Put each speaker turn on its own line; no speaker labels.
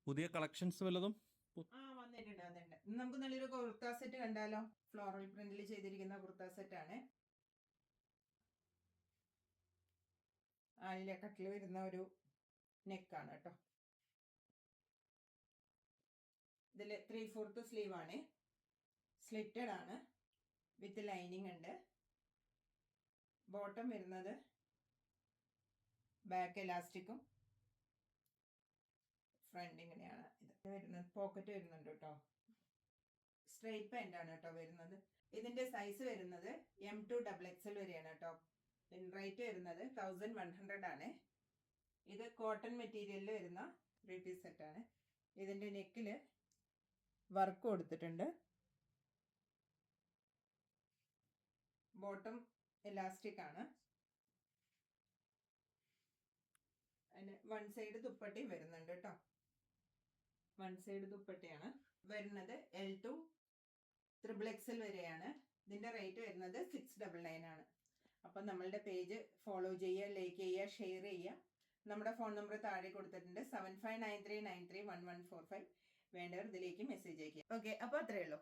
പുതിയ കളക്ഷൻസ് വല്ലതും
വന്നിട്ടുണ്ട്. നമുക്ക് നല്ലൊരു കുർത്ത സെറ്റ് കണ്ടാലോ? ഫ്ലോറൽ പ്രിന്റിൽ ചെയ്തിരിക്കുന്ന കുർത്ത സെറ്റ് ആണ്. ആലിയ കട്ടിൽ വരുന്ന ഒരു നെക്കാണ് കേട്ടോ. ഇതിൽ 3/4 സ്ലീവ് ആണ്. സ്ലിറ്റഡ് ആണ്, വിത്ത് ലൈനിങ് ഉണ്ട്. ബോട്ടം വരുന്നത് ബാക്ക് എലാസ്റ്റിക്കും ഫ്രണ്ട് ഇങ്ങനെയാണ്. ഇത് വരുന്നത് പോക്കറ്റ് വരുന്നുണ്ട് കേട്ടോ. സ്ട്രൈറ്റ് പാൻ്റ് ആണ് കേട്ടോ വരുന്നത്. ഇതിന്റെ സൈസ് വരുന്നത് M2 XXL വരെയാണ് കേട്ടോ. റേറ്റ് വരുന്നത് 1100 ആണ്. ഇത് കോട്ടൺ മെറ്റീരിയലിൽ വരുന്ന 3 പീസ് സെറ്റ് ആണ്. ഇതിന്റെ നെക്കില് വർക്ക് കൊടുത്തിട്ടുണ്ട്. ബോട്ടം എലാസ്റ്റിക് ആണ്. അതിന് വൺ സൈഡ് ദുപ്പട്ടയും വരുന്നുണ്ട് കേട്ടോ. വൺ സൈഡ് ദുപ്പട്ടയാണ് വരുന്നത്. L2 XXL വരെയാണ്. ഇതിന്റെ റേറ്റ് വരുന്നത് 699 ആണ്. അപ്പം നമ്മളുടെ പേജ് ഫോളോ ചെയ്യുക, ലൈക്ക് ചെയ്യുക, ഷെയർ ചെയ്യുക. നമ്മുടെ ഫോൺ നമ്പർ താഴെ കൊടുത്തിട്ടുണ്ട്, 7593931145. വേണ്ടവർ ഇതിലേക്ക് മെസ്സേജ് അയക്കുക. ഓക്കെ, അപ്പോൾ അത്രയേ ഉള്ളൂ.